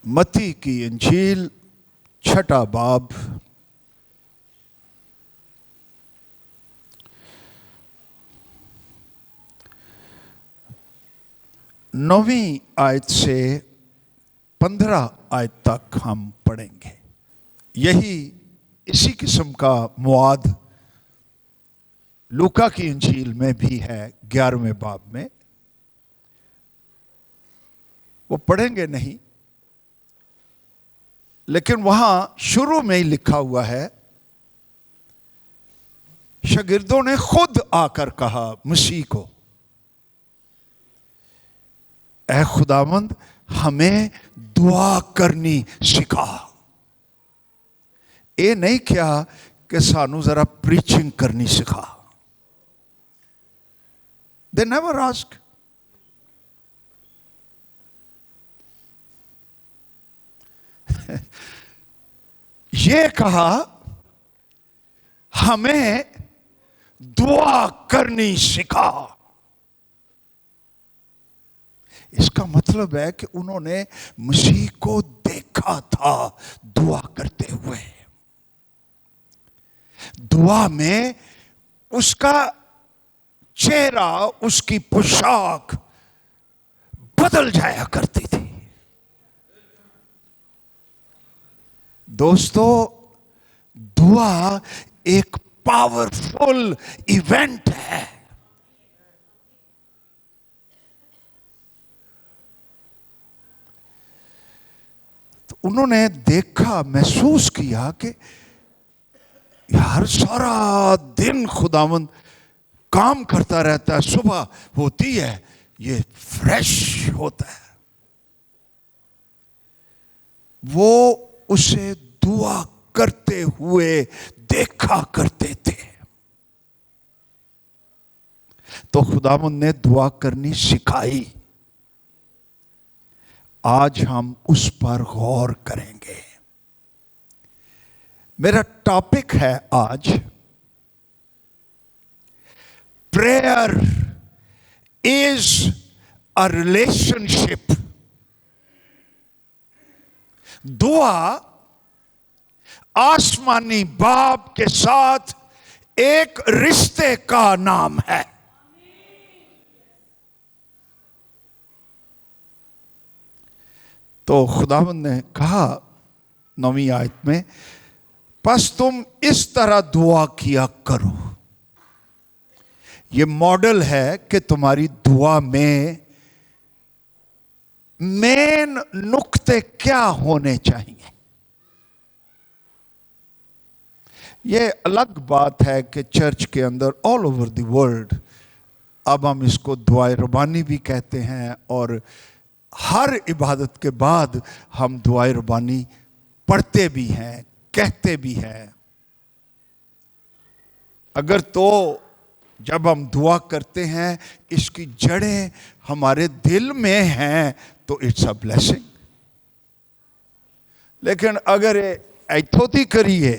मत्ती की इंजील छठा बाब 9वीं आयत से 15 आयत तक हम पढ़ेंगे। यही इसी किस्म का मुआद लूका की इंजील में भी है 11वें बाब में। वो पढ़ेंगे नहीं, लेकिन वहां शुरू में ही लिखा हुआ है, शागिर्दों ने खुद आकर कहा मसीह को, ऐ खुदावंद हमें दुआ करनी सिखा। ये नहीं क्या कि सानू जरा प्रीचिंग करनी सिखा। They never ask. ये कहा हमें दुआ करनी सिखा। इसका मतलब है कि उन्होंने मसीह को देखा था दुआ करते हुए। दुआ में उसका चेहरा, उसकी पोशाक बदल जाया करती थी। दोस्तों, दुआ एक पावरफुल इवेंट है। तो उन्होंने देखा, महसूस किया कि यार सारा दिन खुदावंद काम करता रहता है, सुबह होती है ये फ्रेश होता है। वो उसे दुआ करते हुए देखा करते थे। तो खुदावंद ने दुआ करनी सिखाई। आज हम उस पर गौर करेंगे। मेरा टॉपिक है आज, प्रेयर इज अ रिलेशनशिप। दुआ आसमानी बाप के साथ एक रिश्ते का नाम है। तो खुदावंद ने कहा 9वीं आयत में, बस तुम इस तरह दुआ किया करो। ये मॉडल है कि तुम्हारी दुआ में मेन नुक्ते क्या होने चाहिए। ये अलग बात है कि चर्च के अंदर ऑल ओवर द वर्ल्ड अब हम इसको दुआए रबानी भी कहते हैं, और हर इबादत के बाद हम दुआए रबानी पढ़ते भी हैं, कहते भी हैं। अगर तो जब हम दुआ करते हैं इसकी जड़ें हमारे दिल में हैं तो इट्स अ ब्लेसिंग। लेकिन अगर ऐथोती करिए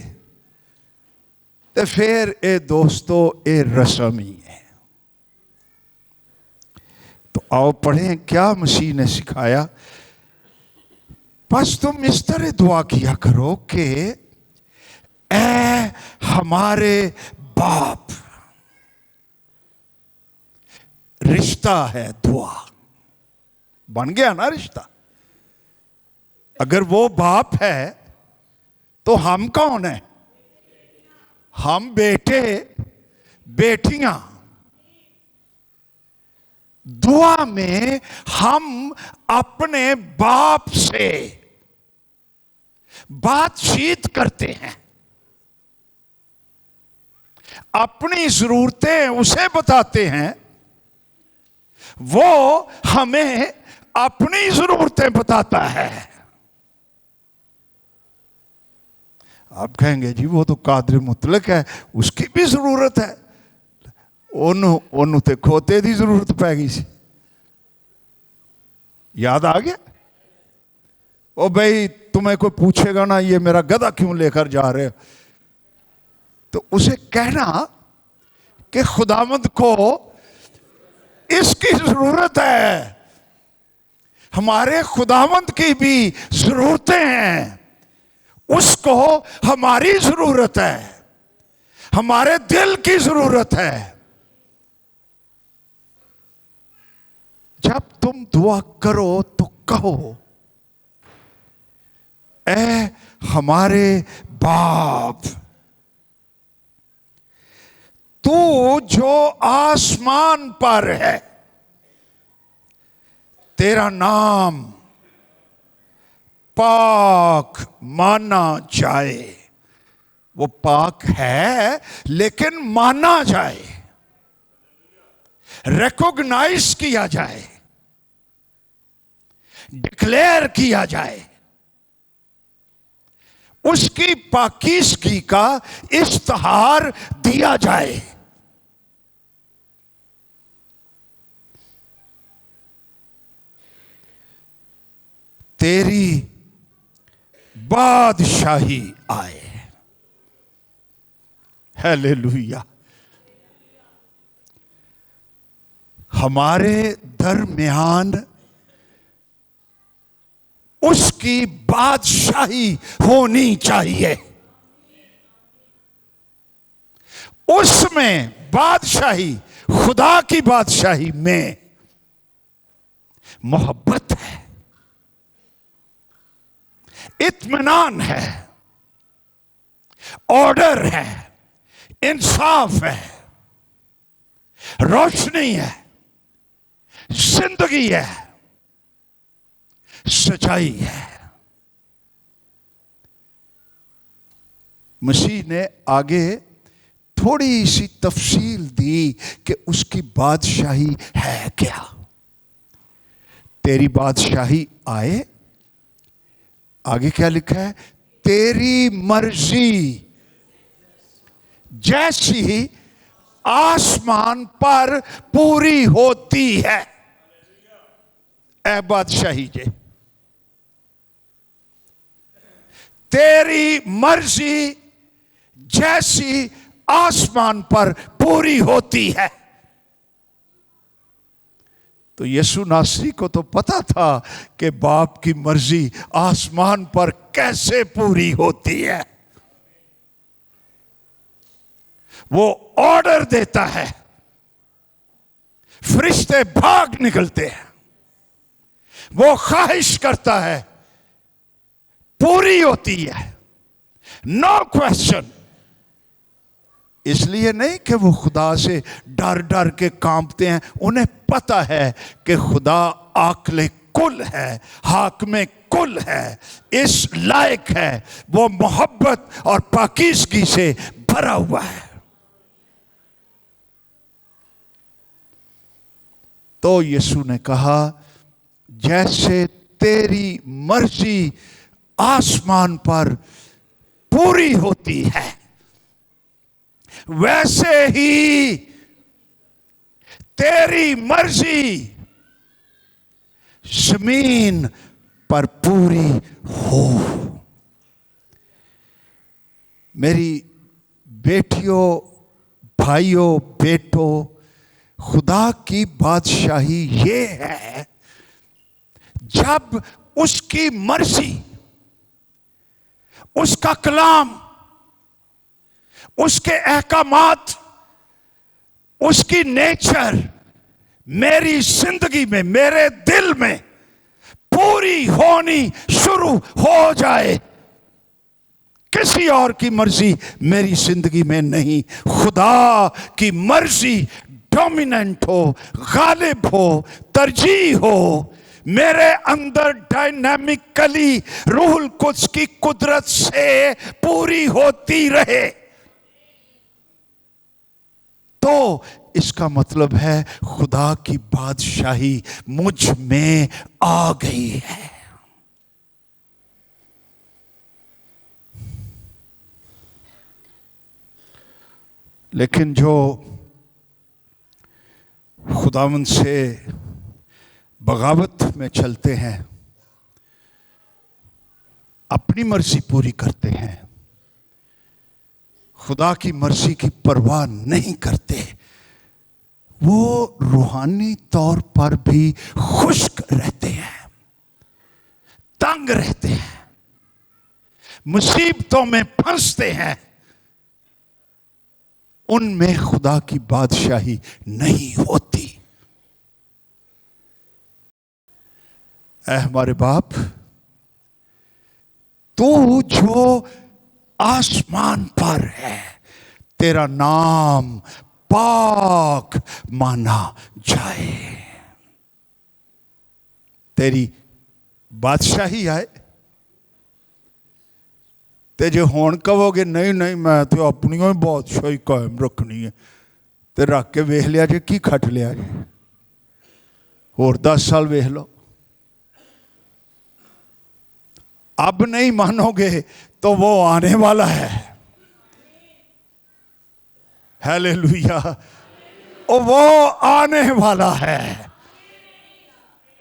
तो फिर ए दोस्तों ए रस्म ही है। तो आओ पढ़ें क्या मसीह ने सिखाया। बस तुम इस तरह दुआ किया करो कि ऐ हमारे बाप। रिश्ता है दुआ, बन गया ना रिश्ता। अगर वो बाप है तो हम कौन है? हम बेटे बेटियां। दुआ में हम अपने बाप से बातचीत करते हैं, अपनी जरूरतें उसे बताते हैं, वो हमें अपनी जरूरतें बताता है। आप कहेंगे जी वो तो कादर मुतलक है, उसकी भी जरूरत है। ओनू ते खोते दी जरूरत पै गई सी। याद आ गया? ओ भाई तुम्हें कोई पूछेगा ना ये मेरा गधा क्यों लेकर जा रहे हो, तो उसे कहना कि खुदावंद को इसकी जरूरत है। हमारे खुदावंद की भी जरूरतें हैं, उसको हमारी जरूरत है, हमारे दिल की जरूरत है। जब तुम दुआ करो तो कहो, ऐ हमारे बाप, तू जो आसमान पर है, तेरा नाम पाक माना जाए। वो पाक है लेकिन माना जाए, रिकॉग्नाइज किया जाए, डिक्लेयर किया जाए, उसकी पाकीज़गी का इश्तिहार दिया जाए। तेरी बादशाही आए। हालेलुया। हमारे दरमियान उसकी बादशाही होनी चाहिए। उसमें बादशाही, खुदा की बादशाही में मोहब्बत है, इत्मीनान है, ऑर्डर है, इंसाफ है, रोशनी है, जिंदगी है, सच्चाई है। मसीह ने आगे थोड़ी सी तफसील दी कि उसकी बादशाही है क्या। तेरी बादशाही आए, आगे क्या लिखा है, तेरी मर्जी जैसी आसमान पर पूरी होती है। ऐ बादशाही जे, तेरी मर्जी जैसी आसमान पर पूरी होती है। तो यीशु नासरी को तो पता था कि बाप की मर्जी आसमान पर कैसे पूरी होती है। वो ऑर्डर देता है, फरिश्ते भाग निकलते हैं। वो ख्वाहिश करता है, पूरी होती है, नो क्वेश्चन। इसलिए नहीं कि वो खुदा से डर डर के कांपते हैं, उन्हें पता है कि खुदा आकले कुल है, हाकमे कुल है, इस लायक है, वो मोहब्बत और पाकीज़गी से भरा हुआ है। तो यीशु ने कहा, जैसे तेरी मर्जी आसमान पर पूरी होती है, वैसे ही तेरी मर्जी जमीन पर पूरी हो। मेरी बेटियों, भाइयों, बेटों, खुदा की बादशाही ये है, जब उसकी मर्जी, उसका कलाम, उसके अहकामात, उसकी नेचर मेरी जिंदगी में, मेरे दिल में पूरी होनी शुरू हो जाए। किसी और की मर्जी मेरी जिंदगी में नहीं, खुदा की मर्जी डोमिनेंट हो, गालिब हो, तरजीह हो, मेरे अंदर डायनामिकली रूहुल कुद्स की कुदरत से पूरी होती रहे। तो इसका मतलब है खुदा की बादशाही मुझ में आ गई है। लेकिन जो खुदावंद से बगावत में चलते हैं, अपनी मर्जी पूरी करते हैं, खुदा की मर्जी की परवाह नहीं करते, वो रूहानी तौर पर भी खुश्क रहते हैं। तंग रहते हैं, मुसीबतों में फंसते हैं, उनमें खुदा की बादशाही नहीं होती। ऐ हमारे बाप, तू जो आसमान पर है, तेरा नाम पाक माना जाए, तेरी बादशाही आए। ते जे हुण कहोगे नहीं नहीं मैं तो अपनी ही बादशाही कायम रखनी है, तो रख के वेख लिया जे की खट लिया जे, होर 10 साल वेख लो। अब नहीं मानोगे तो वो आने वाला है। हालेलुया, वो आने वाला है।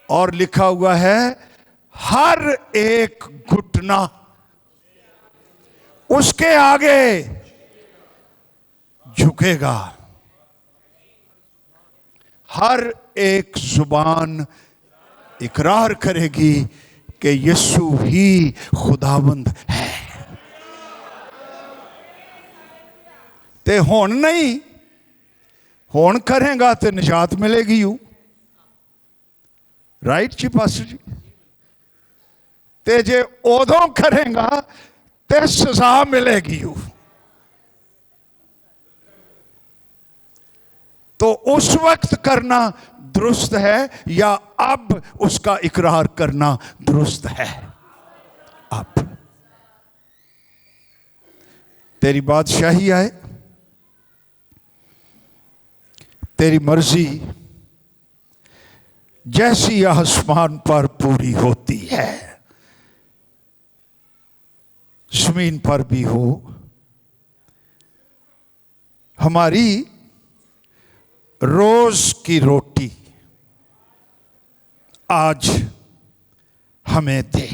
और लिखा हुआ है हर एक घुटना उसके आगे झुकेगा, हर एक जुबान इकरार करेगी कि यीशु ही खुदावंद है। ते हुण नहीं, हुण करेगा तो निजात मिलेगी यू, राइट जी पास्टर जी। ते जे उदों करेगा तो सजा मिलेगी यू। तो उस वक्त करना दुरुस्त है या अब उसका इकरार करना दुरुस्त है? अब तेरी बादशाही आए, तेरी मर्जी जैसी आसमान पर पूरी होती है जमीन पर भी हो। हमारी रोज की रोटी आज हमें दे।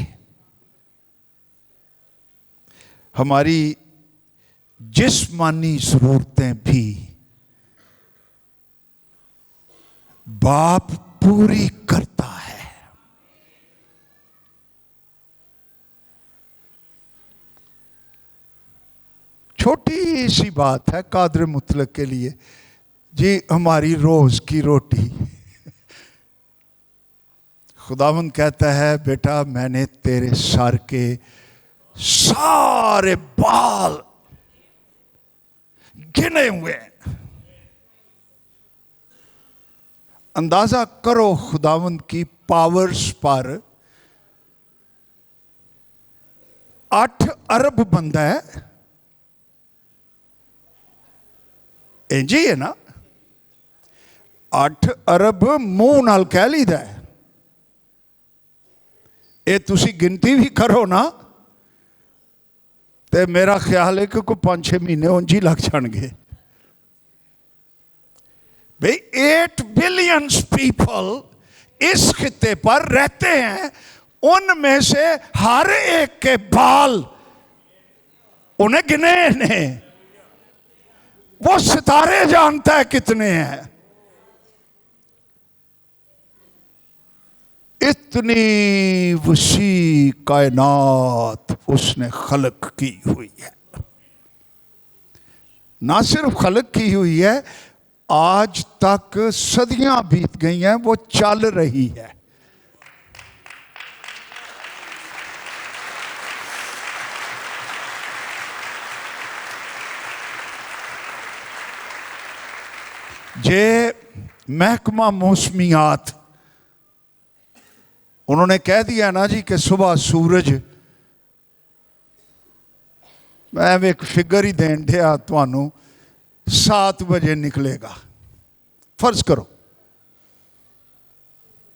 हमारी जिस्मानी जरूरतें भी बाप पूरी करता है। छोटी सी बात है कादर मुतलक के लिए जी, हमारी रोज की रोटी। खुदावंद कहता है बेटा मैंने तेरे सर के सारे बाल गिने हुए। अंदाजा करो खुदावंद की पावर्स पर। 8 अरब बंदा है, इंज ही है ना। 8 अरब मुंह नाल कह लीदा है। ये तुसी गिनती भी करो ना तो मेरा ख्याल है कि कोई 5-6 महीने उंज ही लग जाएंगे। भाई 8 बिलियन पीपल इस खिते पर रहते हैं, उनमें से हर एक के बाल उन्हें गिने ने। वो सितारे जानता है कितने हैं। इतनी वसी कायनात उसने खलक की हुई है। ना सिर्फ खलक की हुई है, आज तक सदियां बीत गई हैं, वो चल रही है। जे महकमा मौसमियात उन्होंने कह दिया ना जी कि सुबह सूरज, मैं एक फिगर ही देन दिया तुहानू, 7 बजे निकलेगा। फर्ज करो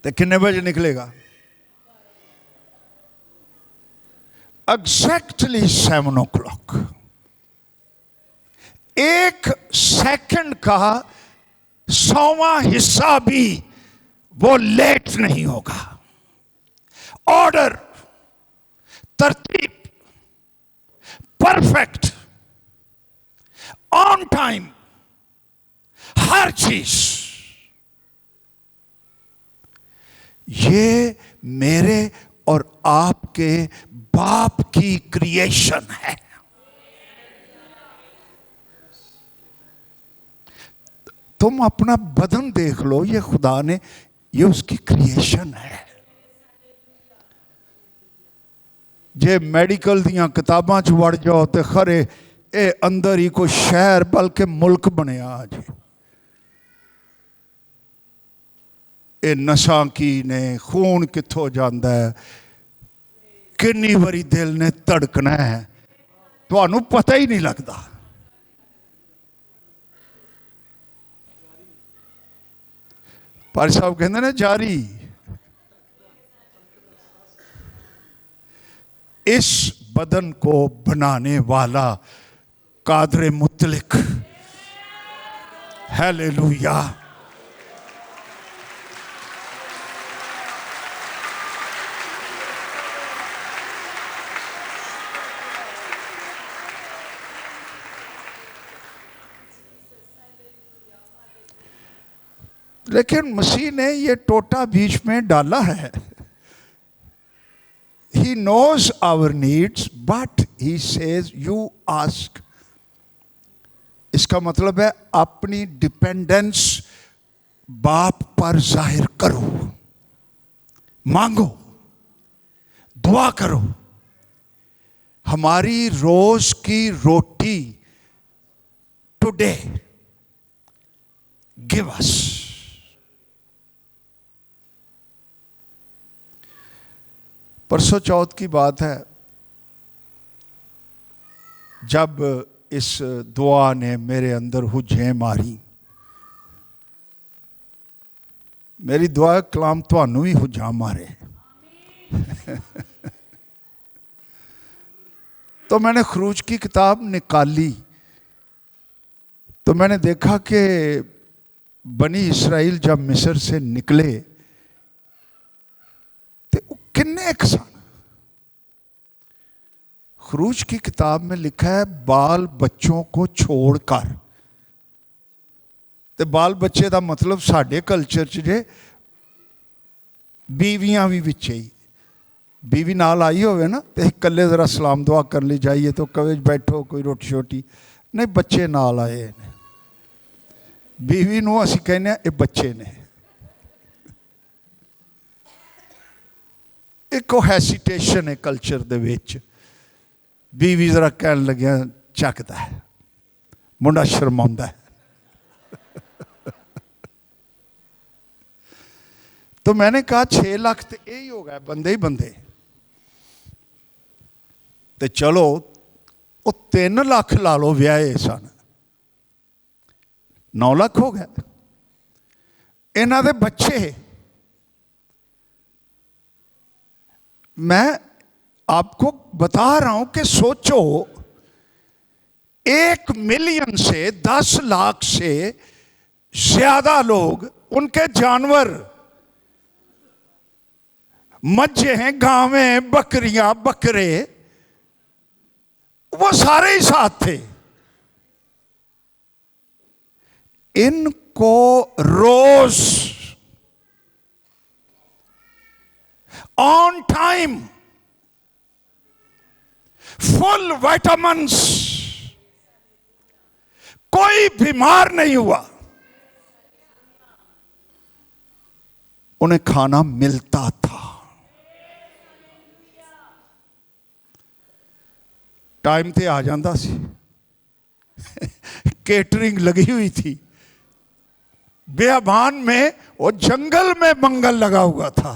तो कितने बजे निकलेगा? Exactly 7 o'clock। 1 सेकंड का 100वां हिस्सा भी वो लेट नहीं होगा। ऑर्डर, तरतीब, परफेक्ट, ऑन टाइम, हर चीज। ये मेरे और आप आपके बाप की क्रिएशन है। तुम अपना बदन देख लो, ये खुदा ने, ये उसकी क्रिएशन है। जे मेडिकल दियां किताबां च वड़ जाओ तो खरे ये अंदर ही कोई शहर बल्कि मुल्क बनया आज। ये नशा की ने, खून कित्थों जाता है, किन्नी बारी दिल ने धड़कना है, तुहानू पता ही नहीं लगता। पारी साहब कहते ने जारी, इस बदन को बनाने वाला कादरे मुतलिक, हालेलुया। लेकिन मसीह ने ये टोटा बीच में डाला है। He knows our needs, but he says you ask. इसका मतलब है अपनी डिपेंडेंस बाप पर जाहिर करो, मांगो, दुआ करो। हमारी रोज की रोटी टुडे गिव अस। परसों चौथ की बात है, जब इस दुआ ने मेरे अंदर हुज्जें मारी। मेरी दुआ कलाम तुहानू भी हुज्जा मारे। तो मैंने खरूज की किताब निकाली तो मैंने देखा कि बनी इसराइल जब मिस्र से निकले किन्ने किसान। खरूज की किताब में लिखा है बाल बच्चों को छोड़कर। ते बाल बच्चे का मतलब साडे कल्चर च जे बीवियां भी विच ही, बीवी नाल आई होवे ना तो इकल्ले जरा सलाम दुआ कर ली जाइए तो कवे बैठो कोई रोटी छोटी नहीं, बच्चे नाल आए ने। बीवी नूं असीं कहने ये बच्चे ने। एक हैसीटेशन है कल्चर दे विच, बीवी जरा कहन लग्या झकदा है, मुंडा शर्माउंदा है। तो मैंने कहा 6 लाख तो यही हो गए बंदे ही बंदे, तो चलो वो 3 लाख ला लो व्याहे सन, 9 लाख हो गए। इन्हां दे बच्चे, मैं आपको बता रहा हूं कि सोचो 1 मिलियन से 10 लाख से ज्यादा लोग, उनके जानवर, मज्जे हैं, गावें, बकरियां, बकरे, वो सारे ही साथ थे। इनको रोज ऑन टाइम फुल विटामिन्स, कोई बीमार नहीं हुआ, उन्हें खाना मिलता था। टाइम पे आ जाता सी। केटरिंग लगी हुई थी बेअबान में, वो जंगल में मंगल लगा हुआ था।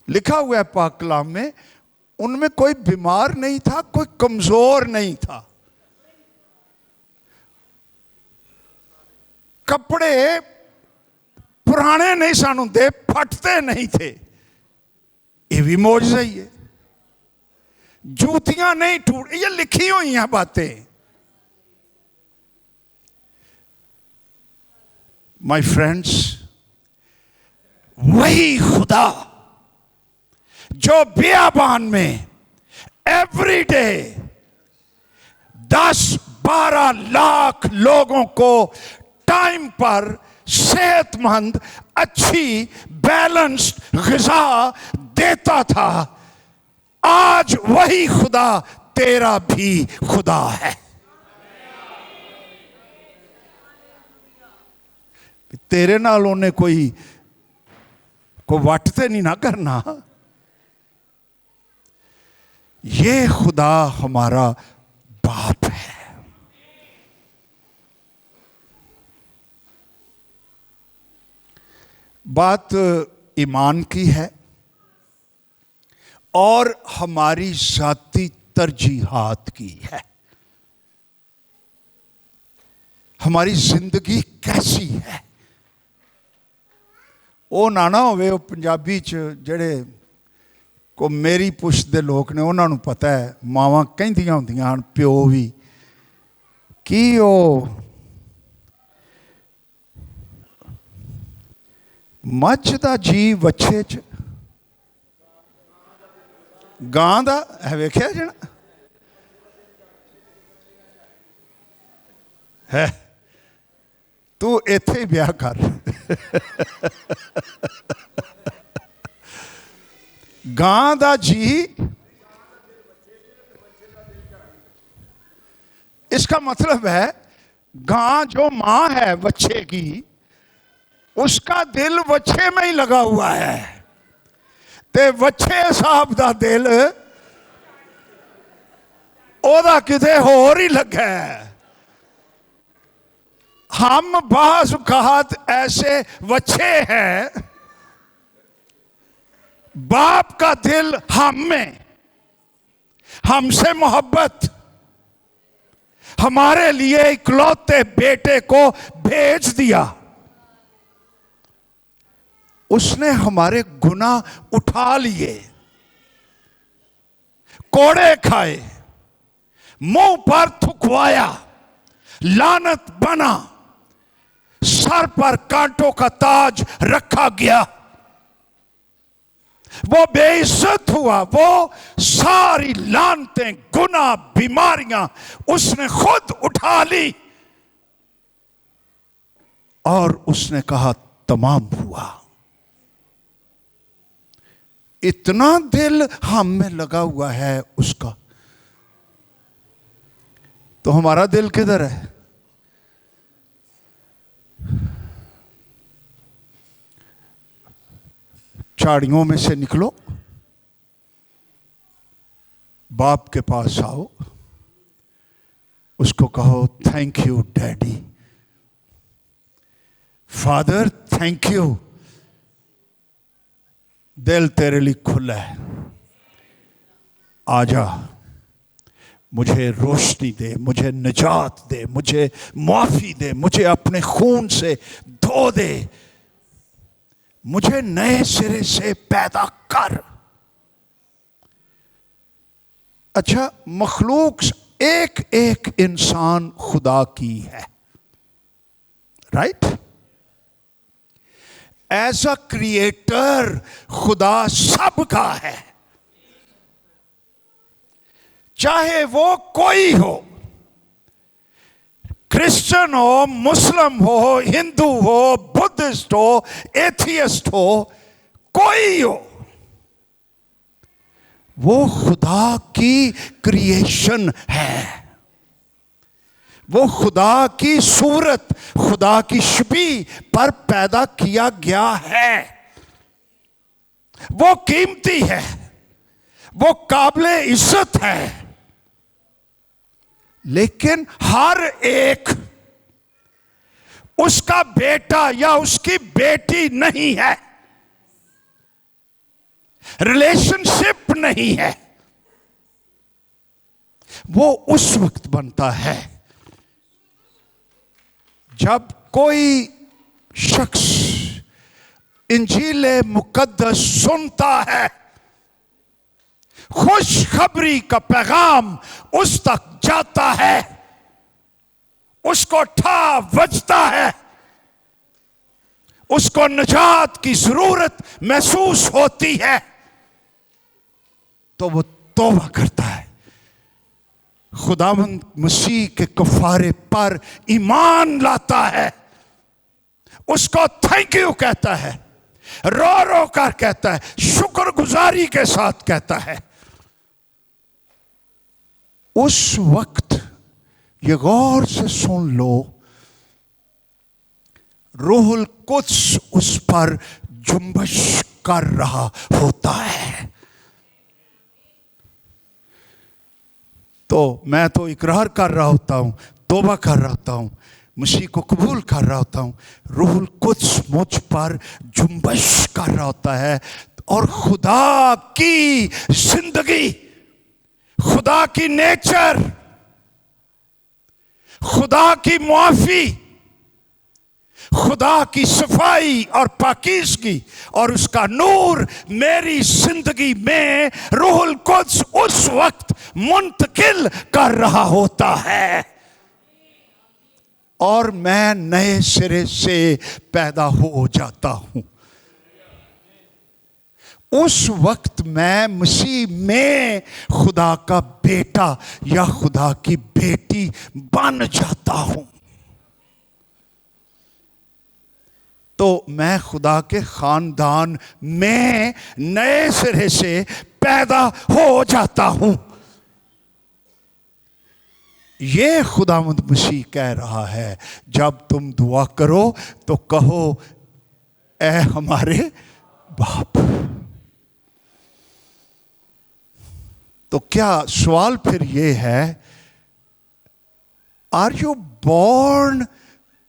लिखा हुआ है पाक कलाम में, उनमें कोई बीमार नहीं था, कोई कमजोर नहीं था। कपड़े पुराने नहीं सन हुंदे, फटते नहीं थे, ये भी मौजज़ा ही है। जूतियां नहीं टूट, ये लिखी हुई हैं बातें। माय फ्रेंड्स, वही खुदा जो बियाबान में एवरी डे 10-12 लाख लोगों को टाइम पर सेहतमंद, अच्छी, बैलेंस्ड ग़िज़ा देता था। आज वही खुदा तेरा भी खुदा है। तेरे नाल उन्हें कोई वट ते नहीं ना करना। ये खुदा हमारा बाप है। बात ईमान की है और हमारी जाती तरजीहात की है। हमारी जिंदगी कैसी है। वो ना होवे पंजाबी च जेड़े को मेरी पुछ दे लोग ने, उन्होंने पता है, मावां कहंदियां होंदियां हन, प्यो भी, कि वो मੱਝ दा जी बच्चे च गां दा है, वेख्या जन है। तू इत्थे ही ब्याह कर। गां दा जी, इसका मतलब है गां जो मां है बच्चे की, उसका दिल बच्चे में ही लगा हुआ है, ते बच्चे साहब दा दिल ओदा किते होर ही लगा है। हम बाज़ औक़ात ऐसे बच्चे हैं, बाप का दिल हम में, हमसे मोहब्बत, हमारे लिए इकलौते बेटे को भेज दिया। उसने हमारे गुनाह उठा लिए, कोड़े खाए, मुंह पर थुकवाया, लानत बना, सर पर कांटों का ताज रखा गया, वो बेइज्जत हुआ, वो सारी लानतें, गुनाह, बीमारियां उसने खुद उठा ली और उसने कहा तमाम हुआ। इतना दिल हम में लगा हुआ है उसका, तो हमारा दिल किधर है? झाड़ियों में से निकलो, बाप के पास आओ, उसको कहो thank you daddy, father thank you, दिल तेरे लिए खुला है, आजा, मुझे रोशनी दे, मुझे निजात दे, मुझे माफी दे, मुझे अपने खून से धो दे, मुझे नए सिरे से पैदा कर। अच्छा, मखलूक एक एक इंसान खुदा की है, राइट? एज अ क्रिएटर खुदा सबका है, चाहे वो कोई हो, क्रिश्चियन हो, मुस्लिम हो, हिंदू हो, बुद्धिस्ट हो, एथियस्ट हो, कोई हो, वो खुदा की क्रिएशन है। वो खुदा की सूरत, खुदा की शबी पर पैदा किया गया है। वो कीमती है, वो काबिले इज्जत है, लेकिन हर एक उसका बेटा या उसकी बेटी नहीं है, रिलेशनशिप नहीं है। वो उस वक्त बनता है जब कोई शख्स इंजील मुकद्दस सुनता है, खुशखबरी का पैगाम उस तक जाता है, उसको ठा बजता है, उसको निजात की जरूरत महसूस होती है, तो वो तौबा करता है, खुदावंद मसीह के कफारे पर ईमान लाता है उसको थैंक यू कहता है, रो रो कर कहता है, शुक्रगुजारी के साथ कहता है। उस वक्त ये गौर से सुन लो, रूहुल कुद्स उस पर जुम्बश कर रहा होता है। तो मैं तो इकरार कर रहा होता हूं, तौबा कर रहा होता हूं, मसीह को कबूल कर रहा होता हूं, रूहुल कुद्स मुझ पर जुम्बश कर रहा होता है, और खुदा की जिंदगी, खुदा की नेचर, खुदा की मुआफी, खुदा की सफाई और पाकीज़गी और उसका नूर मेरी जिंदगी में रूहुल कुद्स उस वक्त मुंतकिल कर रहा होता है, और मैं नए सिरे से पैदा हो जाता हूं। उस वक्त मैं मसीह में खुदा का बेटा या खुदा की बेटी बन जाता हूं। तो मैं खुदा के खानदान में नए सिरे से पैदा हो जाता हूं। ये खुदावंद मसीह कह रहा है, जब तुम दुआ करो तो कहो, ऐ हमारे बाप। तो क्या सवाल फिर ये है, are you born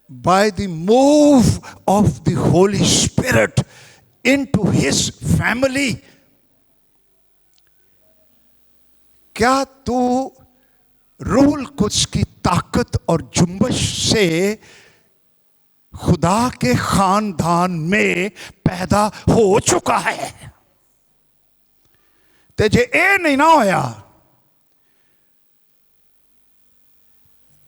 by the move of the Holy Spirit into his family? क्या तू रूहुल कुद्स की ताकत और जुम्बश से खुदा के खानदान में पैदा हो चुका है? ते जे ए नहीं ना होया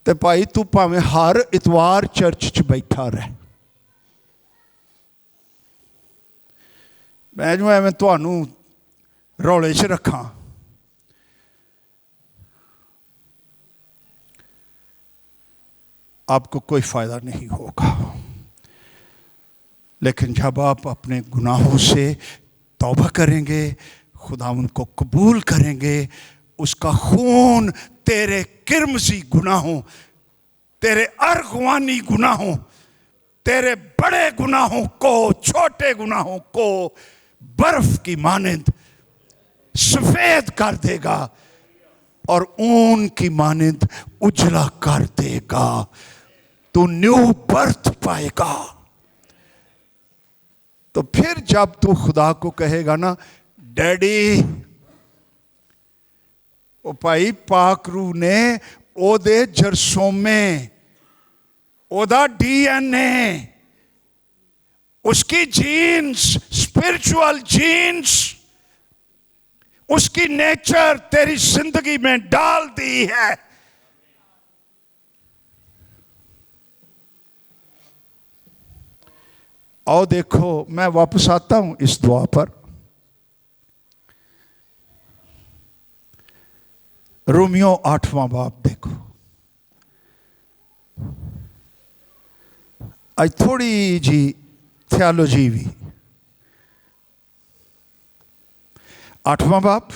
ते भाई तू भावें हर इतवार चर्च च बैठा रह। मैं जो एवं तुहानू रौले च रखा, आपको कोई फायदा नहीं होगा। लेकिन जब आप अपने गुनाहों से तौबा करेंगे, खुदावंद को कबूल करेंगे, उसका खून तेरे किरमजी गुनाहों, तेरे अरगवानी गुनाहों, तेरे बड़े गुनाहों को, छोटे गुनाहों को बर्फ की मानंद सफेद कर देगा और ऊन की मानंद उजला कर देगा। तू न्यू बर्थ पाएगा। तो फिर जब तू खुदा को कहेगा ना, डैडी, ओ भाई पाकरू ने ओदे जरसोमे, ओदा डीएनए, उसकी जीन्स, स्पिरिचुअल जीन्स, उसकी नेचर तेरी जिंदगी में डाल दी है। और देखो, मैं वापस आता हूं इस दुआ पर। रोमियो 8वां बाब देखो। आज थोड़ी जी थियोलॉजी भी। 8वां बाब,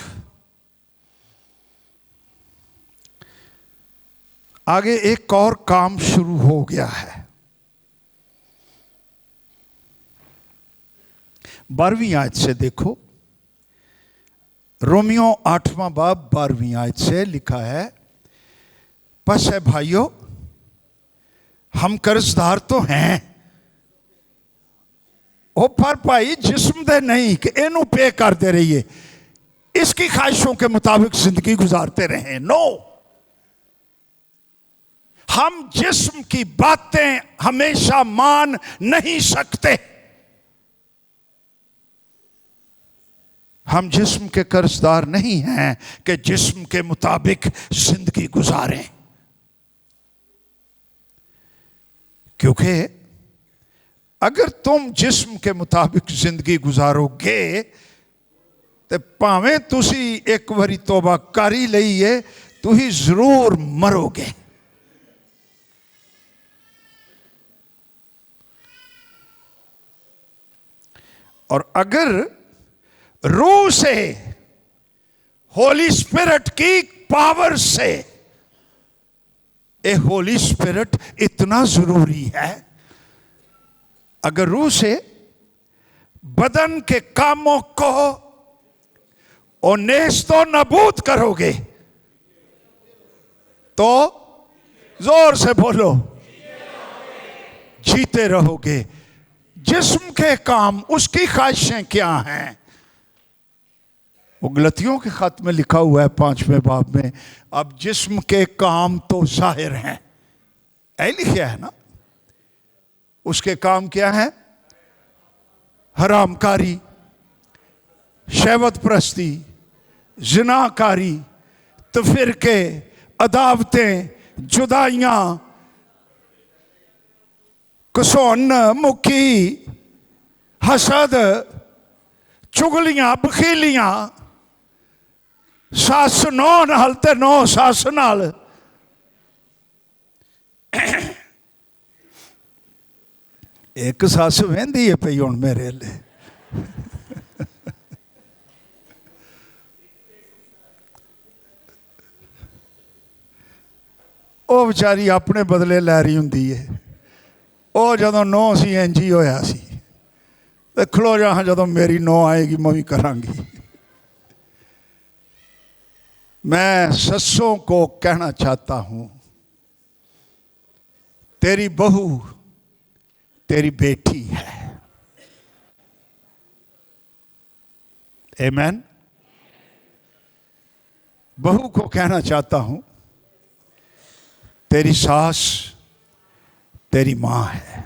आगे एक और काम शुरू हो गया है। 12वीं आयत से देखो, रोमियो 8वां बाब 12वीं आयत से लिखा है, बस है भाइयों, हम कर्जदार तो हैं, ओ पर भाई जिस्म दे नहीं कि इनू पे करते रहिए, इसकी ख्वाहिशों के मुताबिक जिंदगी गुजारते रहें। नो, हम जिस्म की बातें हमेशा मान नहीं सकते। हम जिस्म के कर्जदार नहीं हैं कि जिस्म के मुताबिक जिंदगी गुजारें, क्योंकि अगर तुम जिस्म के मुताबिक जिंदगी गुजारोगे तो भावें तुसी एक बारी तौबा कर ही लईए, तुही जरूर मरोगे। और अगर रूह से, होली स्पिरिट की पावर से, ए होली स्पिरिट इतना जरूरी है, अगर रूह से बदन के कामों को और नेस्तो नबूद करोगे तो जोर से बोलो, जीते रहोगे। जिस्म के काम, उसकी ख्वाहिशें क्या हैं? वो गलतियों के खत में लिखा हुआ है 5वें बाब में, अब जिस्म के काम तो जाहिर हैं, ऐ लिखा है ना। उसके काम क्या है? हरामकारी, शहवत प्रस्ती, जिनाकारी, तफिरके, अदावतें, जुदाइयां, कसौन, मुकी, हसद, चुगलियां, बखीलियां, सस नौ नाल ते नौ सस नाल, एक सस वेंदी है पई हुण मेरे ले, ਉਹ ਵਿਚਾਰੀ ਆਪਣੇ ਬਦਲੇ ਲੈ ਰਹੀ ਹੁੰਦੀ ਹੈ। ਉਹ ਜਦੋਂ ਨੌ ਸੀ ਇੰਜ ਹੀ ਹੋਇਆ ਸੀ, ਤੇ ਖਲੋ ਜਾ ਜਦੋਂ ਮੇਰੀ ਨੌ ਆएगी मैं भी करांगी। मैं ससों को कहना चाहता हूं, तेरी बहू तेरी बेटी है। आमीन। बहू को कहना चाहता हूं, तेरी सास तेरी मां है।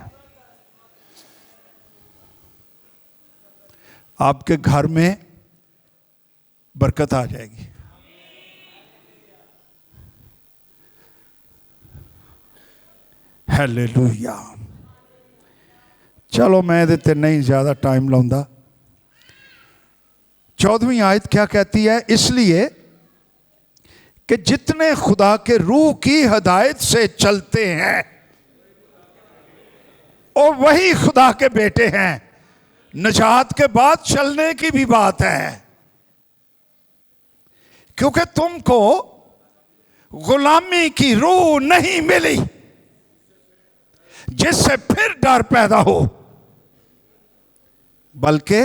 आपके घर में बरकत आ जाएगी। हालेलुया। चलो मैं ये नहीं ज्यादा टाइम लाऊंगा। 14वीं आयत क्या कहती है? इसलिए कि जितने खुदा के रूह की हिदायत से चलते हैं और वही खुदा के बेटे हैं। निजात के बाद चलने की भी बात है, क्योंकि तुमको गुलामी की रूह नहीं मिली जिससे फिर डर पैदा हो, बल्कि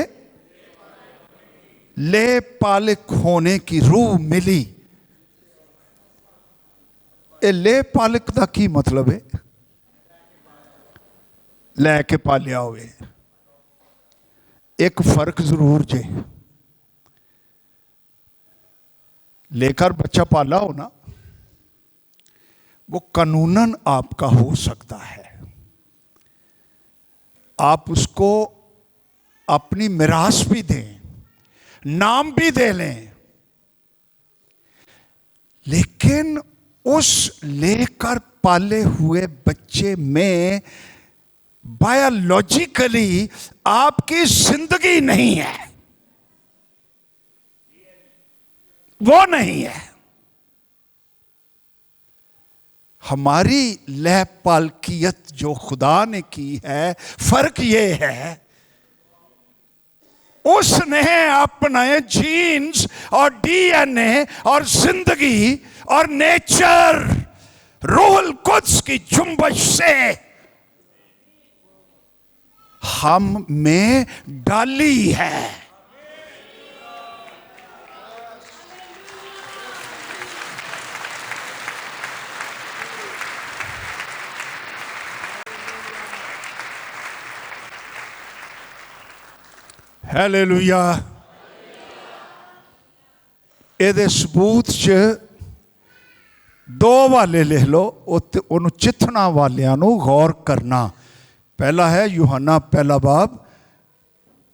ले पालिक होने की रूह मिली। ए ले पालिक का की मतलब है? लैके पालिया होवे। एक फर्क जरूर जे, लेकर बच्चा पाला हो ना, वो कानूनन आपका हो सकता है, आप उसको अपनी मिरास भी दें, नाम भी दे लें, लेकिन उस लेकर पाले हुए बच्चे में बायोलॉजिकली आपकी जिंदगी नहीं है, वो नहीं है। हमारी लह पालकियत जो खुदा ने की है, फर्क ये है उसने अपने जीन्स और डीएनए और जिंदगी और नेचर रूहुल कुद्स की जुम्बश से हम में डाली है। हालेलुया। ਇਹਦੇ सबूत च दो वाले लिख लो, उन्होंने चिथना वालियां नु गौर करना। पहला है यूहन्ना पहला बाब,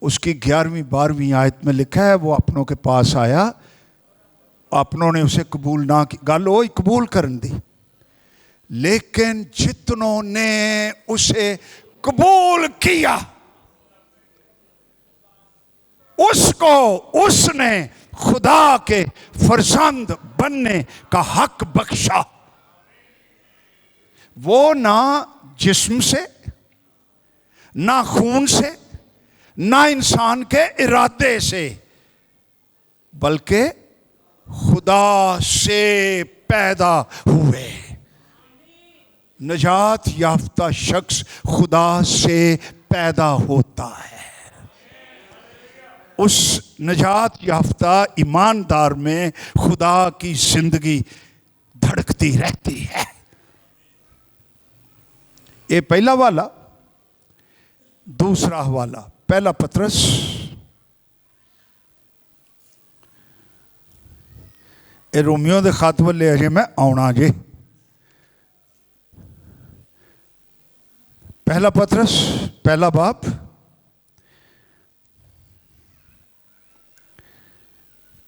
उसकी 11वीं 12वीं आयत में लिखा है, वो अपनों के पास आया, अपनों ने उसे कबूल ना की, गल वो कबूल करन दी, लेकिन जितनों ने उसे कबूल किया उसको उसने खुदा के फरजंद बनने का हक बख्शा। वो ना जिस्म से, ना खून से, ना इंसान के इरादे से, बल्कि खुदा से पैदा हुए। नजात याफ्ता शख्स खुदा से पैदा होता है। उस नजात याफ्ता ईमानदार में खुदा की जिंदगी धड़कती रहती है। ये पहला वाला। दूसरा हवाला पहला पतरस ये रोमियो के खत वाले अजे मैं आना जे। पहला पतरस पहला बाप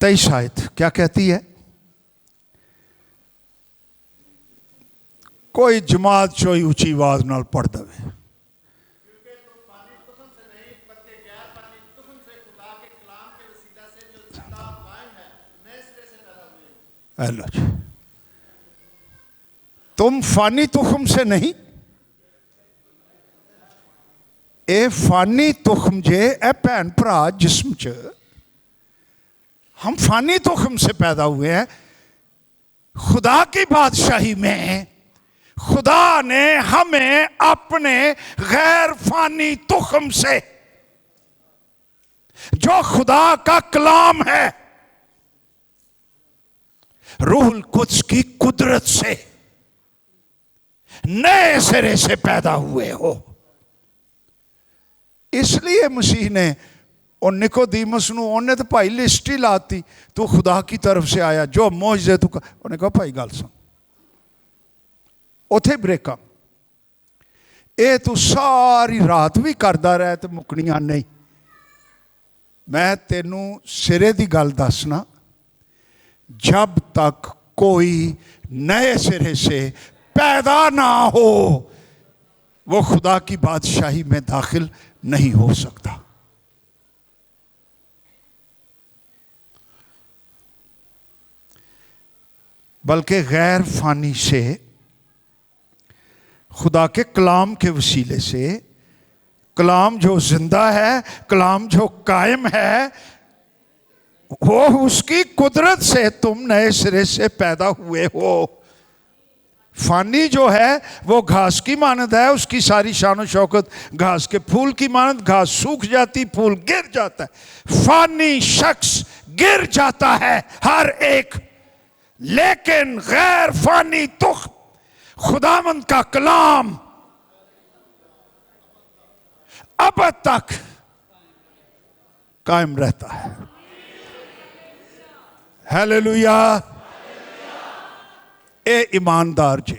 तेईस आयत क्या कहती है? कोई जमात चोई ऊंची आवाज नाल पढ़ दवे। हेलो जी, तुम फानी तुखम से नहीं, ए फानी तुखम जे ए भैन भरा जिस्म च हम फानी तुखम से पैदा हुए हैं। खुदा की बादशाही में खुदा ने हमें अपने गैर फानी तुखम से, जो खुदा का कलाम है, रूहुल कुद्स की कुदरत से नए सिरे से पैदा हुए हो। इसलिए मसीह ने और निकोदीमस नूं उन्हें तो भाई लिस्ट ही लाती, तू खुदा की तरफ से आया, जो मौजज़े तू। उन्हें कहा भाई गल सुन, उथे ब्रेका ये तू सारी रात भी करदा रहे तो मुकनियां नहीं। मैं तेनू सिरे दी गल दसना, जब तक कोई नए सिरे से पैदा ना हो वो खुदा की बादशाही में दाखिल नहीं हो सकता। बल्कि गैर फानी से, खुदा के कलाम के वसीले से, कलाम जो जिंदा है, कलाम जो कायम है, वो उसकी कुदरत से तुम नए सिरे से पैदा हुए हो। फानी जो है वो घास की मानद है, उसकी सारी शान शौकत घास के फूल की मानद। घास सूख जाती, फूल गिर जाता है, फानी शख्स गिर जाता है हर एक। लेकिन गैर फानी तुख खुदावंद का कलाम अब तक कायम रहता है। हालेलुया। ए ईमानदार जी,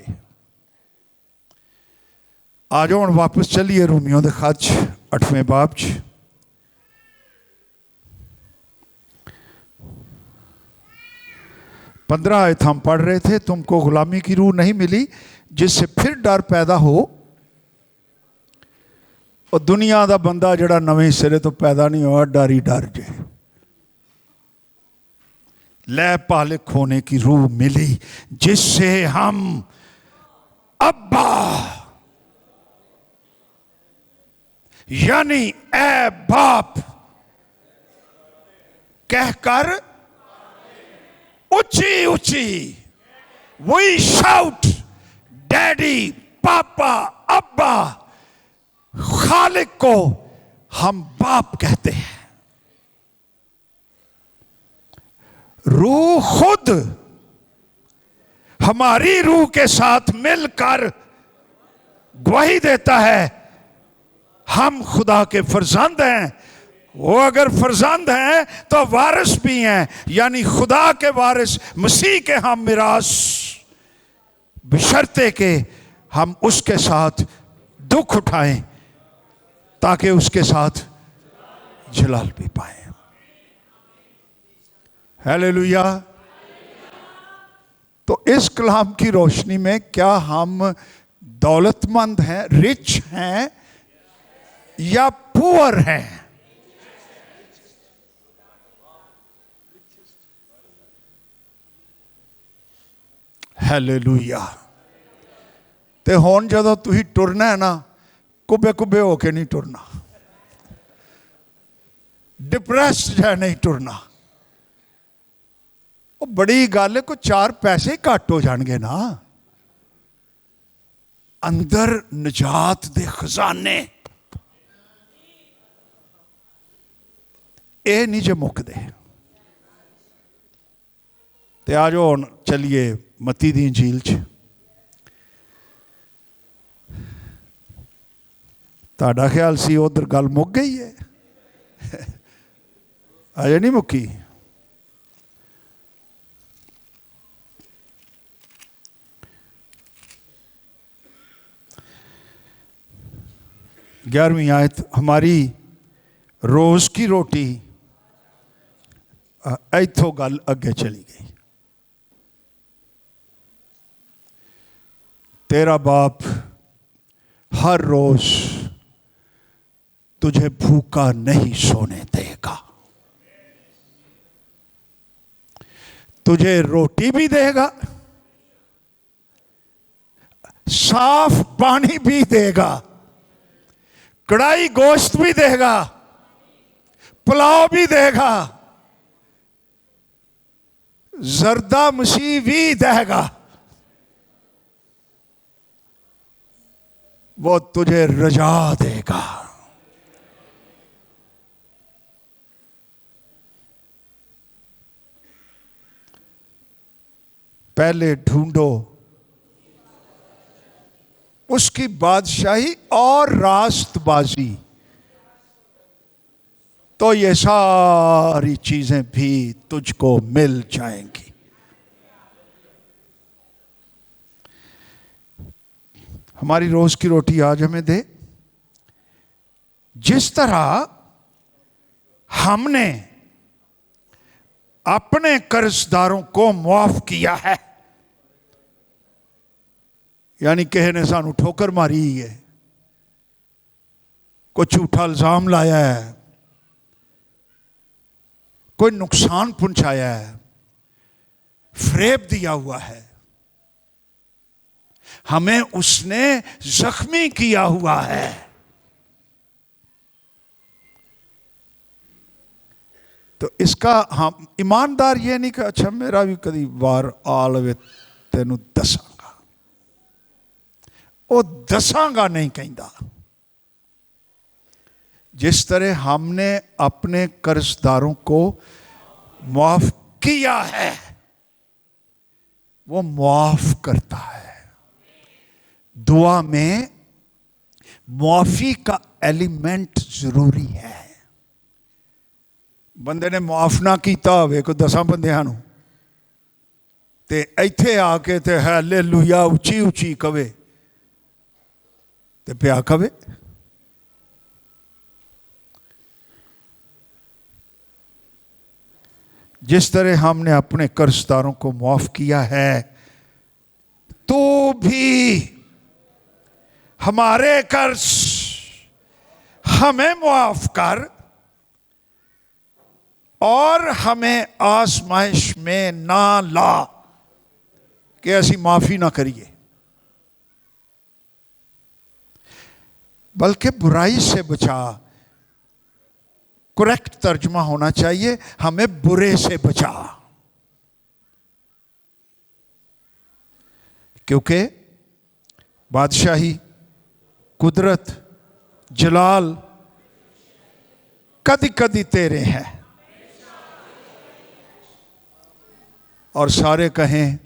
आ जाओ हम वापस चलिए रोमियो दे खत 8वें बाब च। पंद्रह आयत हम पढ़ रहे थे। तुमको गुलामी की रूह नहीं मिली जिससे फिर डर पैदा हो। और दुनिया का बंदा जड़ा नवे सिरे तो पैदा नहीं हुआ, डर ही डर जे। लै पालिक होने की रूह मिली जिससे हम अब्बा यानी ए बाप कहकर ऊंची ऊंची, वी शाउट डैडी, पापा, अब्बा। खालिक को हम बाप कहते हैं। रूह खुद हमारी रूह के साथ मिलकर गवाही देता है हम खुदा के फरजंद हैं। वो अगर फरजंद हैं तो वारिस भी हैं, यानी खुदा के वारिस मसीह के हम मिरास, बशर्ते के हम उसके साथ दुख उठाएं ताकि उसके साथ जलाल भी पाए। हालेलुया। तो इस कलाम की रोशनी में क्या हम दौलतमंद हैं, रिच हैं या पुअर हैं? हालेलुया। ते हुण जदों तुसीं टुरना है ना, कुबे कुबे होके नहीं टुरना। डिप्रैस्ड है नहीं टुरना। वो बड़ी गल है, कोई 4 पैसे घट हो जाएंगे ना, अंदर निजात दे खजाने ये नहीं जो मुकदे। ते आ जाओ हुण चलिए मत्ती दी इंजील च। तुहाडा ख्याल सी उधर गल मुक गई है? अजे नहीं मुक्की। ग्यारहवीं आयत, हमारी रोज की रोटी, इथों गल अगे चली गई। तेरा बाप हर रोज तुझे भूखा नहीं सोने देगा, तुझे रोटी भी देगा, साफ पानी भी देगा, कढ़ाई गोश्त भी देगा, पुलाव भी देगा, जर्दा मसीह भी देगा। वो तुझे रजा देगा। पहले ढूंढो उसकी बादशाही और रास्तबाजी, तो ये सारी चीजें भी तुझको मिल जाएंगी। हमारी रोज की रोटी आज हमें दे। जिस तरह हमने अपने कर्जदारों को माफ किया है, यानी किसी ने सानू ठोकर मारी है, कोई झूठा इल्जाम लाया है, कोई नुकसान पहुंचाया है, फरेब दिया हुआ है, हमें उसने जख्मी किया हुआ है, तो इसका हम ईमानदार ये नहीं कि अच्छा मेरा भी कभी वार आ लवे तेनू दसांगा, वो दसांगा नहीं कहता। जिस तरह हमने अपने कर्जदारों को माफ किया है, वो माफ करता है। दुआ में माफी का एलिमेंट जरूरी है। बंदे ने माफ ना किया होवे कोई 10 बंदियां नूं, ते इत्थे आके ते हालेलुया उची उची कवे ते प्या कवे। जिस तरह हमने अपने कर्जदारों को माफ किया है, तो भी हमारे कर्ज हमें माफ कर और हमें आजमाइश में ना ला कि ऐसी माफी ना करिए, बल्कि बुराई से बचा। करेक्ट तर्जुमा होना चाहिए, हमें बुरे से बचा, क्योंकि बादशाही, कुदरत, जलाल कदी कदी तेरे हैं। और सारे कहें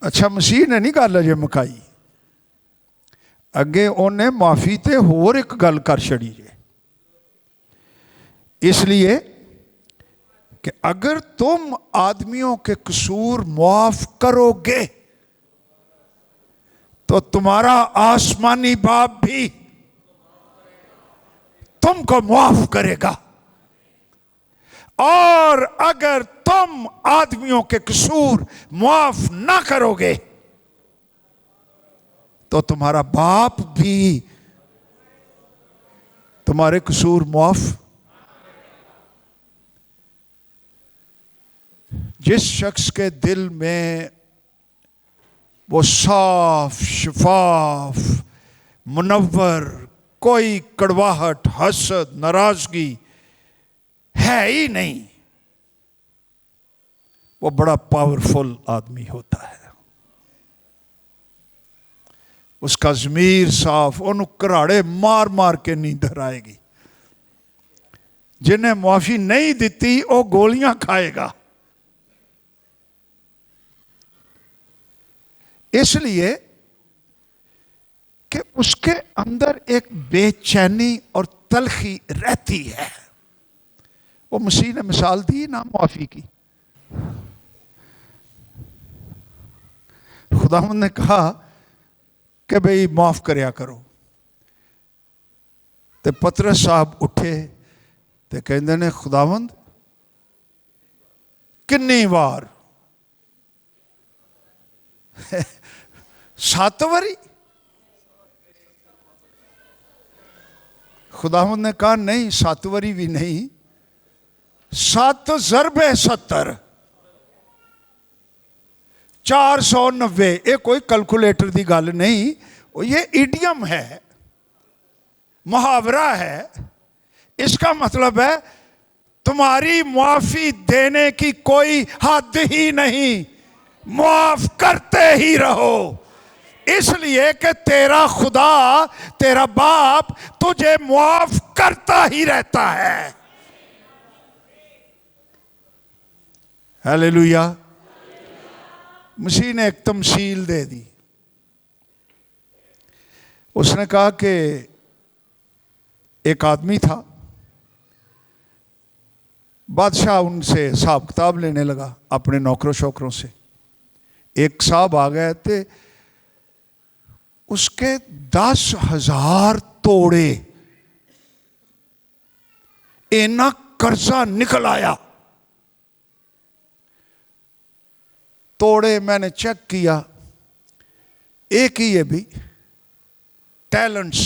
अच्छा। मसीह ने नहीं गल अजे मुकाई, अगे उन्हें माफी ते होर एक गल कर छड़ी जे। इसलिए कि अगर तुम आदमियों के कसूर माफ करोगे तो तुम्हारा आसमानी बाप भी तुमको माफ करेगा, और अगर तुम आदमियों के कसूर माफ ना करोगे तो तुम्हारा बाप भी तुम्हारे कसूर माफ। जिस शख्स के दिल में वो साफ, शफाफ, मुनव्वर, कोई कड़वाहट, हसद, नाराजगी है ही नहीं, वो बड़ा पावरफुल आदमी होता है। उसका ज़मीर साफ, उन्होंने कराड़े मार मार के नींदर आएगी। जिन्हें मुआफ़ी नहीं दी वो गोलियां खाएगा। इसलिए कि उसके अंदर एक बेचैनी और तलखी रहती है। वो मसीह ने मिसाल दी ना मुआफ़ी की। खुदावंद ने कहा कि भाई माफ़ करया करो, तो पतरस साहब उठे तो कहते ने खुदावंद कितनी बार? 7 बारी? खुदावंद ने कहा नहीं, 7 बारी भी नहीं, 7 ज़रबे 70, 490। ये कोई कैलकुलेटर की गल नहीं, ये इडियम है, मुहावरा है। इसका मतलब है तुम्हारी मुआफ़ी देने की कोई हद ही नहीं, मुआफ करते ही रहो। इसलिए कि तेरा खुदा, तेरा बाप तुझे मुआफ करता ही रहता है। हालेलुया। मसीह ने एक तमसील दे दी। उसने कहा कि एक आदमी था, बादशाह उनसे हिसाब किताब लेने लगा अपने नौकरों शौकरों से। एक साहब आ गए थे, उसके 10,000 तोड़े, इतना कर्जा निकल आया। तोड़े मैंने चेक किया, एक ही है भी, टैलेंट्स।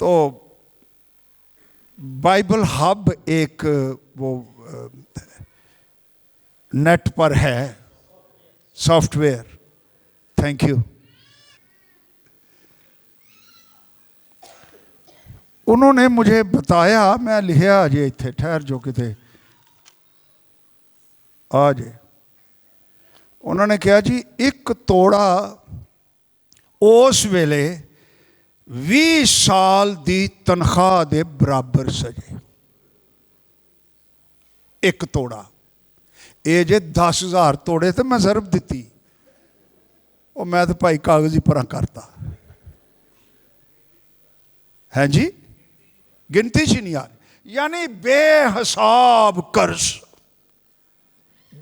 तो बाइबल हब एक वो नेट पर है सॉफ्टवेयर, थैंक यू। उन्होंने मुझे बताया, मैं लिखा अजे इत्थे ठहर जो किते आ जे। उन्होंने कहा जी एक तोड़ा उस वेले 20 साल दी तनख्वाह दे बराबर सजे। एक तोड़ा, ये जे 10,000 तोड़े तो मैं ज़रब दी, वो मैं तो भाई कागज़ी परा करता है जी, गिनती च नहीं आ रही। यानी बेहिसाब कर्ज,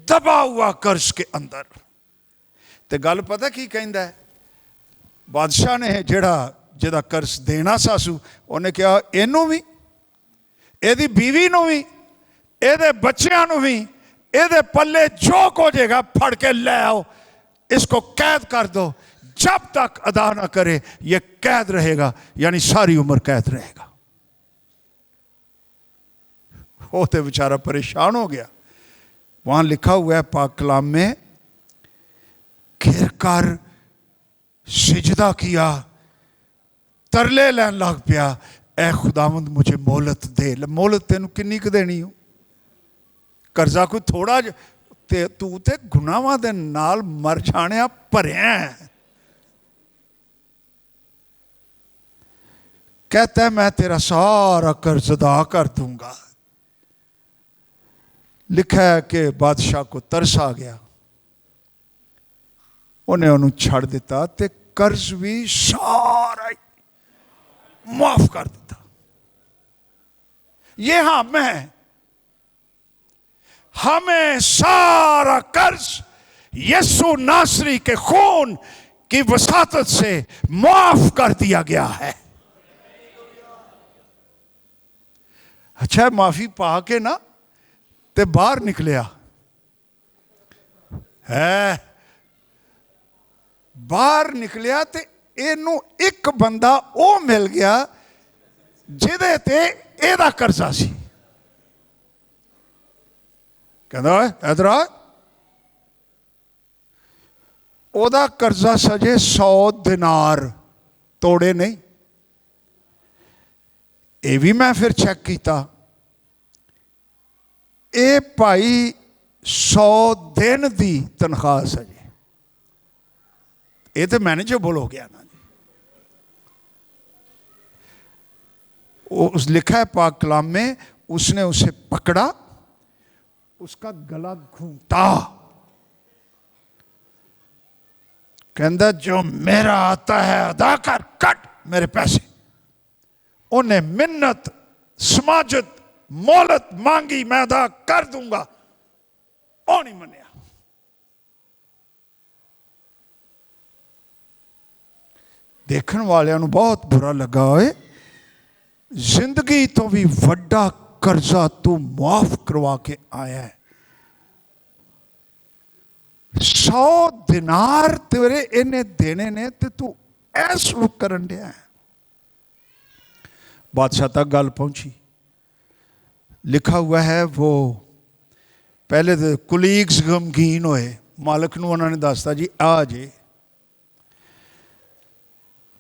दबा हुआ कर्ज के अंदर। तो गल पता की कहता है, बादशाह ने जेड़ा जिहदा कर्ज देना सासू, उन्हें कहा इनू भी, एदी बीवी नू भी, एदे बच्चियां नू भी, एदे पल्ले जो कुछ होगा फड़ के ले आओ, इसको कैद कर दो। जब तक अदा ना करे ये कैद रहेगा, यानी सारी उम्र कैद रहेगा। वो तो बेचारा परेशान हो गया। वहां लिखा हुआ है पाक कलाम में, घिर कर सिजदा किया, तरले लैन लग पिया, ए खुदावंद मुझे मोहलत दे। मोहलत तेन किन्नी क देनी हो? कर्जा कोई थोड़ा ते तू ते गुनाहां दे नाल मर जाने भरिया है। कहता है मैं तेरा सारा कर्ज अदा कर दूंगा। लिखा है कि बादशाह को तरस आ गया, उन्हें उन्होंने छड़ दिता ते कर्ज भी सारा माफ कर दिता। ये हाँ मैं, हमें सारा कर्ज यीशु नासरी के खून की वसातत से माफ कर दिया गया है। अच्छा, माफी पा के ना ते बाहर निकलिया है, बाहर निकलिया ते इनू एक बंदा वो मिल गया जिदे ते एदा कर्जा सी। कहता इधर आ, ओदा कर्जा सजे 100 दिनार तोड़े नहीं। ये भी मैं फिर चेक किया, ये भाई 100 दिन की तनख्वाह है जी, ये तो मैनेजेबल हो गया ना जी। वो उस लिखा है पाक कलाम में, उसने उसे पकड़ा, उसका गला घूंटा, कहता जो मेरा आता है अदा कर, कट मेरे पैसे। उन्हें मिन्नत समाजत मोहलत मांगी, मैं अदा कर दूंगा, ओ नहीं मनिया। देखने वालियां नूं बहुत बुरा लगा, होए जिंदगी तो भी वड्डा कर्जा तू माफ करवा के आया है। 100 दिनार तेरे इन्हें देने ने ते तू ऐसा करन दिया है। बादशाह तक गल पहुंची। लिखा हुआ है वो पहले तो कुलीग्स गमगीन होए, मालिक नूं उन्होंने दसता जी आ जे।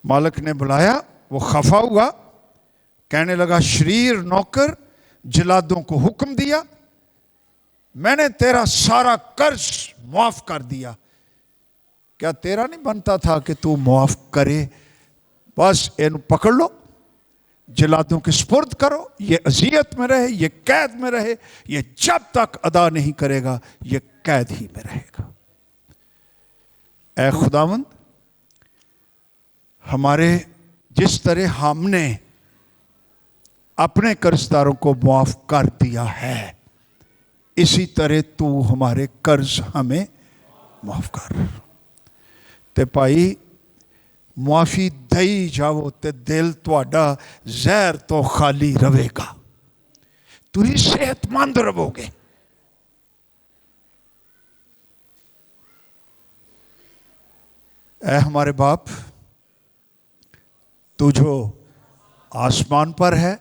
मालिक ने बुलाया, वो खफा हुआ, कहने लगा शरीर नौकर जलादों को हुक्म दिया, मैंने तेरा सारा कर्ज माफ कर दिया, क्या तेरा नहीं बनता था कि तू माफ करे? बस इन पकड़ लो, जलादों के सुपुर्द करो, ये अजियत में रहे, ये कैद में रहे, ये जब तक अदा नहीं करेगा ये कैद ही में रहेगा। ऐ खुदावंद, हमारे जिस तरह हमने अपने कर्जदारों को माफ कर दिया है, इसी तरह तू हमारे कर्ज हमें माफ कर। ते भाई मुआफी दई जाओ ते दिल तुहाडा जहर तो खाली रहेगा, तुम सेहतमंद रहोगे। ऐ हमारे बाप, तू जो आसमान पर है,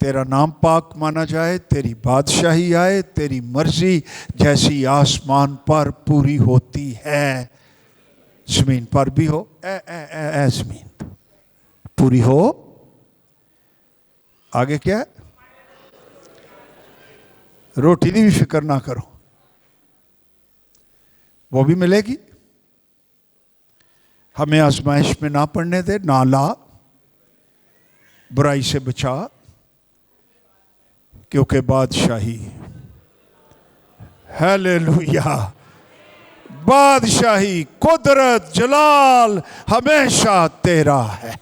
तेरा नाम पाक माना जाए, तेरी बादशाही आए, तेरी मर्जी जैसी आसमान पर पूरी होती है जमीन पर भी हो। ए जमीन पूरी हो। आगे क्या है? रोटी की भी फिक्र ना करो, वो भी मिलेगी। हमें आजमाइश में ना पड़ने दे, ना ला, बुराई से बचा, क्योंकि बादशाही, हालेलुया, बादशाही, कुदरत, जलाल हमेशा तेरा है।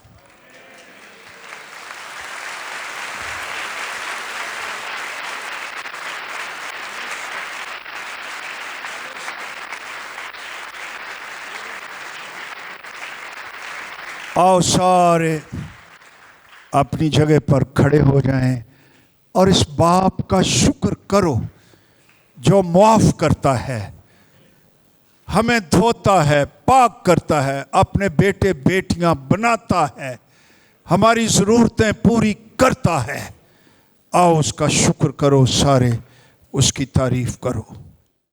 आओ सारे अपनी जगह पर खड़े हो जाएं और इस बाप का शुक्र करो जो माफ करता है, हमें धोता है, पाक करता है, अपने बेटे बेटियां बनाता है, हमारी ज़रूरतें पूरी करता है। आओ उसका शुक्र करो, सारे उसकी तारीफ करो।